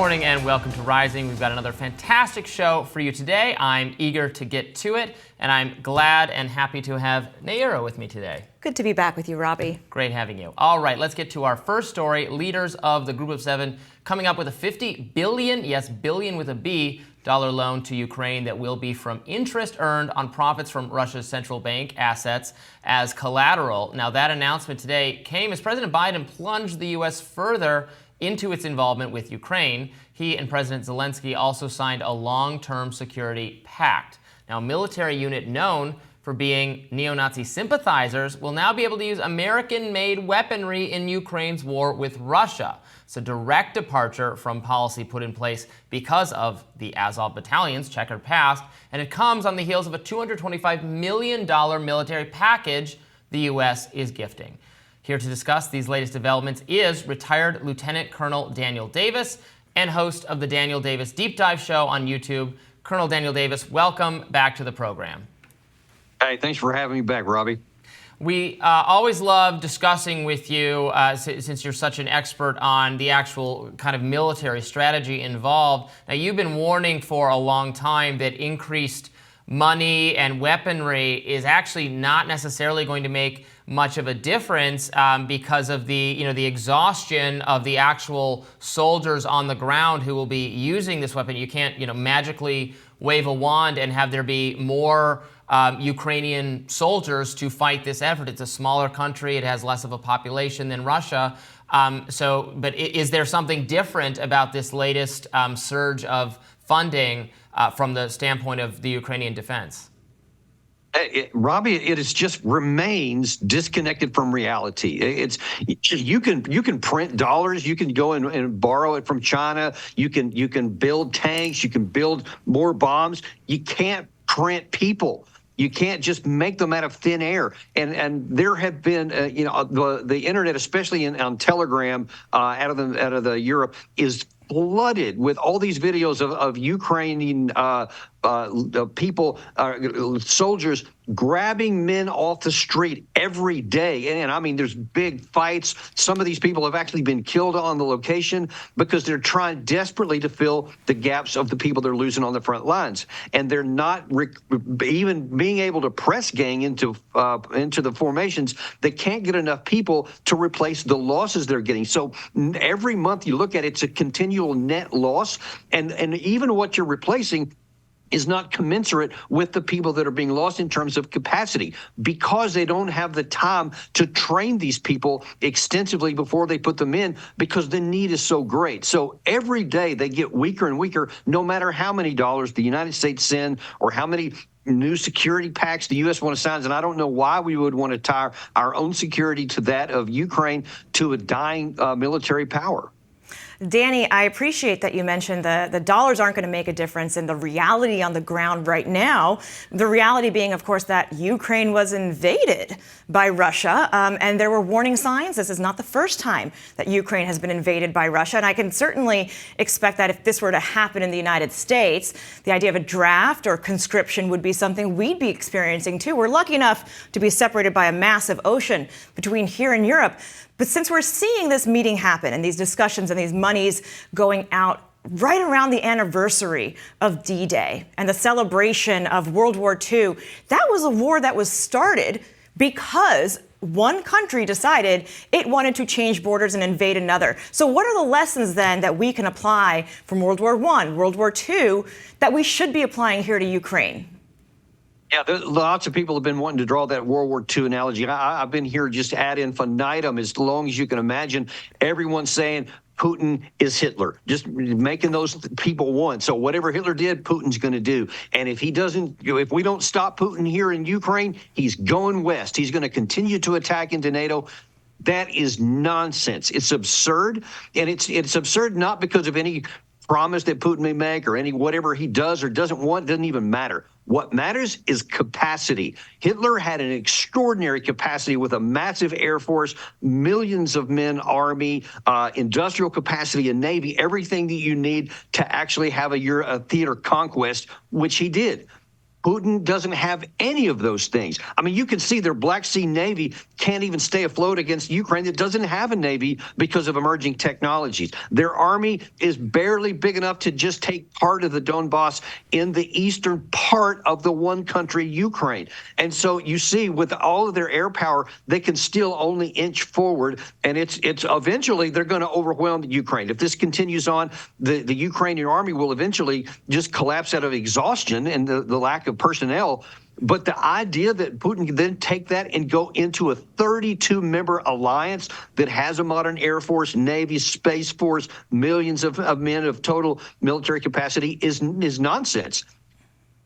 morning and welcome to Rising. We've got another fantastic show for you today. I'm eager to get to it, and I'm glad and happy to have Naira with me today. Good to be back with you, Robbie. Great having you. All right, let's get to our first story. Leaders of the Group of Seven coming up with a $50 billion, yes, billion with a B, dollar loan to Ukraine that will be from interest earned on profits from Russia's central bank assets as collateral. Now, that announcement today came as President Biden plunged the U.S. further into its involvement with Ukraine. He and President Zelensky also signed a long-term security pact. Now, a military unit known for being neo-Nazi sympathizers will now be able to use American-made weaponry in Ukraine's war with Russia. It's a direct departure from policy put in place because of the Azov Battalion's checkered past, and it comes on the heels of a $225 million military package the U.S. is gifting. Here to discuss these latest developments is retired Lieutenant Colonel Daniel Davis and host of the Daniel Davis Deep Dive Show on YouTube. Colonel Daniel Davis, welcome back to the program. Hey, thanks for having me back, Robbie. We always love discussing with you, since you're such an expert on the actual kind of military strategy involved. Now, you've been warning for a long time that increased money and weaponry is actually not necessarily going to make much of a difference because of the exhaustion of the actual soldiers on the ground who will be using this weapon. You can't magically wave a wand and have there be more Ukrainian soldiers to fight this effort. It's a smaller country. It has less of a population than Russia. But is there something different about this latest surge of funding from the standpoint of the Ukrainian defense? Robbie, it is just remains disconnected from reality. You can print dollars, you can go and borrow it from China, you can build tanks, you can build more bombs. You can't print people. You can't just make them out of thin air. And there have been, the internet, especially on Telegram, out of the Europe, is flooded with all these videos of Ukrainian people, soldiers grabbing men off the street every day. And I mean, there's big fights. Some of these people have actually been killed on the location because they're trying desperately to fill the gaps of the people they're losing on the front lines. And they're not even being able to press gang into the formations. They can't get enough people to replace the losses they're getting. So every month you look at it, it's a continual net loss. And even what you're replacing is not commensurate with the people that are being lost in terms of capacity because they don't have the time to train these people extensively before they put them in because the need is so great. So every day they get weaker and weaker, no matter how many dollars the United States send or how many new security pacts the U.S. want to sign. And I don't know why we would want to tie our own security to that of Ukraine to a dying military power. Danny, I appreciate that you mentioned the dollars aren't going to make a difference in the reality on the ground right now. The reality being, of course, that Ukraine was invaded by Russia, and there were warning signs. This is not the first time that Ukraine has been invaded by Russia, and I can certainly expect that if this were to happen in the United States, the idea of a draft or conscription would be something we'd be experiencing too. We're lucky enough to be separated by a massive ocean between here and Europe. But since we're seeing this meeting happen and these discussions and these monies going out right around the anniversary of D-Day and the celebration of World War II, that was a war that was started because one country decided it wanted to change borders and invade another. So what are the lessons then that we can apply from World War I, World War II, that we should be applying here to Ukraine? Yeah, lots of people have been wanting to draw that World War II analogy. I've been here just ad infinitum as long as you can imagine. Everyone's saying Putin is Hitler, just making those people one. So whatever Hitler did, Putin's going to do. And if if we don't stop Putin here in Ukraine, he's going west. He's going to continue to attack into NATO. That is nonsense. It's absurd. And it's absurd not because of any promise that Putin may make or any whatever he does or doesn't want, doesn't even matter. What matters is capacity. Hitler had an extraordinary capacity with a massive air force, millions of men, army, industrial capacity, a navy, everything that you need to actually have a theater conquest, which he did. Putin doesn't have any of those things. I mean, you can see their Black Sea Navy can't even stay afloat against Ukraine that doesn't have a navy because of emerging technologies. Their army is barely big enough to just take part of the Donbass in the eastern part of the one country, Ukraine. And so you see with all of their air power, they can still only inch forward. And it's eventually they're going to overwhelm Ukraine. If this continues on, the Ukrainian army will eventually just collapse out of exhaustion and the lack of personnel. But the idea that Putin can then take that and go into a 32-member alliance that has a modern Air Force, Navy, Space Force, millions of men of total military capacity is nonsense.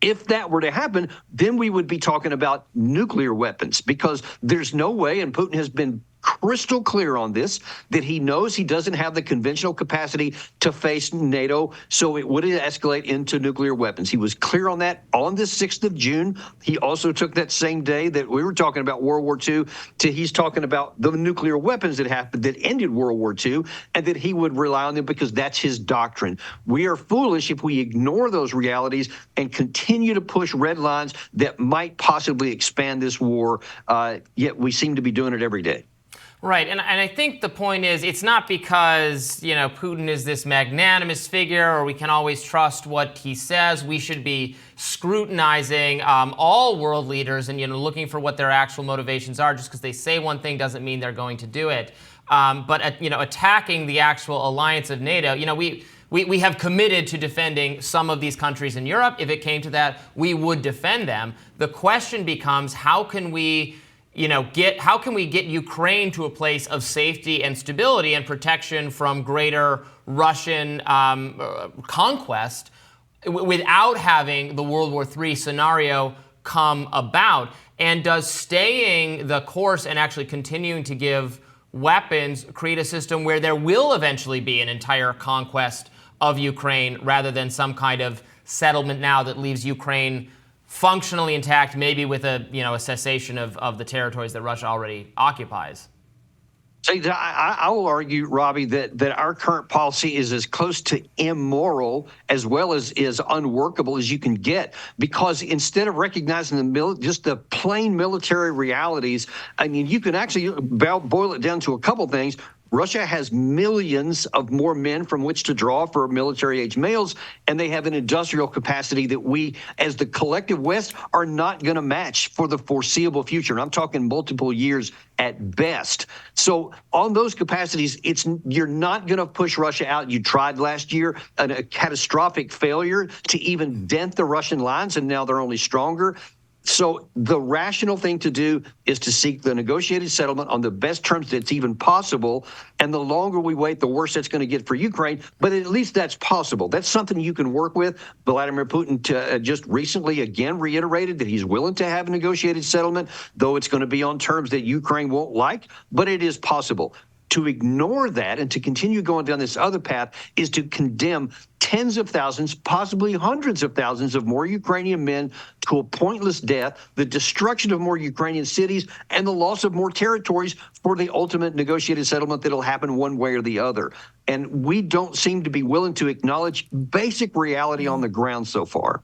If that were to happen, then we would be talking about nuclear weapons, because there's no way, and Putin has been crystal clear on this, that he knows he doesn't have the conventional capacity to face NATO, so it would escalate into nuclear weapons. He was clear on that on the 6th of June. He also took that same day that we were talking about World War II to he's talking about the nuclear weapons that happened that ended World War II, and that he would rely on them because that's his doctrine. We are foolish if we ignore those realities and continue to push red lines that might possibly expand this war, yet we seem to be doing it every day. Right, and I think the point is, it's not because, Putin is this magnanimous figure or we can always trust what he says. We should be scrutinizing all world leaders and, looking for what their actual motivations are. Just because they say one thing doesn't mean they're going to do it. But attacking the actual alliance of NATO, we have committed to defending some of these countries in Europe. If it came to that, we would defend them. The question becomes, how can we get Ukraine to a place of safety and stability and protection from greater Russian conquest without having the World War III scenario come about? And does staying the course and actually continuing to give weapons create a system where there will eventually be an entire conquest of Ukraine rather than some kind of settlement now that leaves Ukraine functionally intact, maybe with a cessation of the territories that Russia already occupies? See, I will argue, Robbie, that our current policy is as close to immoral as well as is unworkable as you can get, because instead of recognizing just the plain military realities, I mean, you can actually boil it down to a couple things. Russia has millions of more men from which to draw for military-age males, and they have an industrial capacity that we, as the collective West, are not going to match for the foreseeable future. And I'm talking multiple years at best. So on those capacities, you're not going to push Russia out. You tried last year, a catastrophic failure to even dent the Russian lines, and now they're only stronger. So the rational thing to do is to seek the negotiated settlement on the best terms that's even possible. And the longer we wait, the worse it's going to get for Ukraine. But at least that's possible. That's something you can work with. Vladimir Putin just recently again reiterated that he's willing to have a negotiated settlement, though it's going to be on terms that Ukraine won't like. But it is possible. To ignore that and to continue going down this other path is to condemn tens of thousands, possibly hundreds of thousands of more Ukrainian men to a pointless death, the destruction of more Ukrainian cities, and the loss of more territories for the ultimate negotiated settlement that'll happen one way or the other. And we don't seem to be willing to acknowledge basic reality on the ground so far.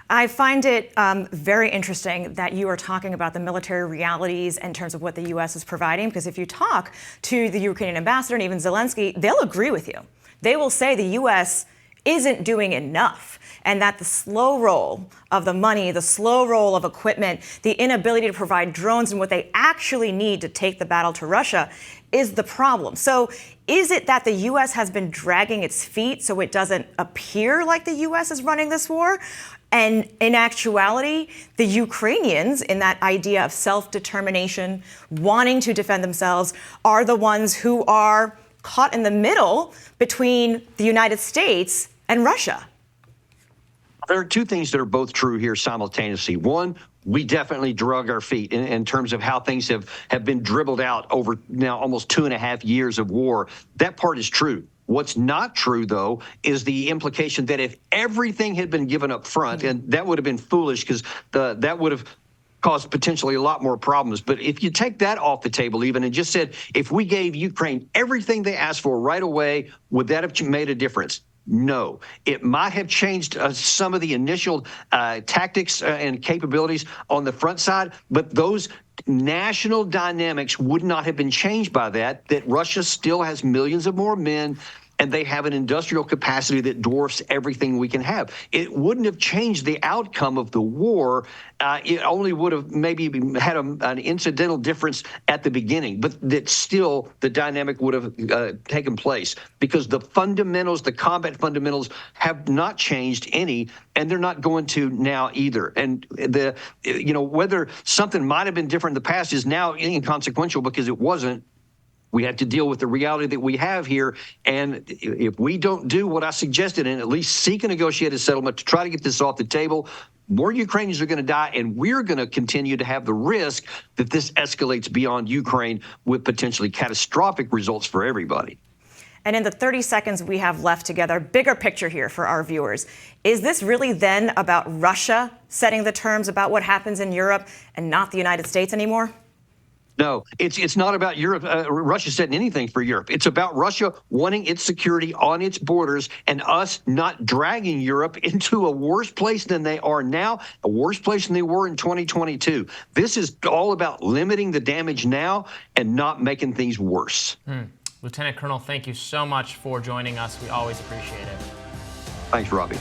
I find it very interesting that you are talking about the military realities in terms of what the U.S. is providing, because if you talk to the Ukrainian ambassador and even Zelensky, they'll agree with you. They will say the U.S. isn't doing enough, and that the slow roll of the money, the slow roll of equipment, the inability to provide drones and what they actually need to take the battle to Russia is the problem. So is it that the U.S. has been dragging its feet so it doesn't appear like the U.S. is running this war? And in actuality, the Ukrainians, in that idea of self-determination, wanting to defend themselves, are the ones who are caught in the middle between the United States and Russia. There are two things that are both true here simultaneously. One, we definitely drug our feet in terms of how things have been dribbled out over now almost 2.5 years of war. That part is true. What's not true, though, is the implication that if everything had been given up front, and that would have been foolish because that would have caused potentially a lot more problems. But if you take that off the table even and just said, if we gave Ukraine everything they asked for right away, would that have made a difference? No. It might have changed some of the initial tactics and capabilities on the front side, but those national dynamics would not have been changed by that Russia still has millions of more men, and they have an industrial capacity that dwarfs everything we can have. It wouldn't have changed the outcome of the war. It only would have maybe had an incidental difference at the beginning, but that still the dynamic would have taken place because the fundamentals, the combat fundamentals, have not changed any, and they're not going to now either. And whether something might have been different in the past is now inconsequential because it wasn't. We have to deal with the reality that we have here. And if we don't do what I suggested and at least seek a negotiated settlement to try to get this off the table, more Ukrainians are going to die, and we're going to continue to have the risk that this escalates beyond Ukraine with potentially catastrophic results for everybody. And in the 30 seconds we have left together, bigger picture here for our viewers. Is this really then about Russia setting the terms about what happens in Europe and not the United States anymore? No, it's not about Europe. Russia setting anything for Europe. It's about Russia wanting its security on its borders and us not dragging Europe into a worse place than they are now, a worse place than they were in 2022. This is all about limiting the damage now and not making things worse. Lieutenant Colonel, thank you so much for joining us. We always appreciate it. Thanks, Robbie.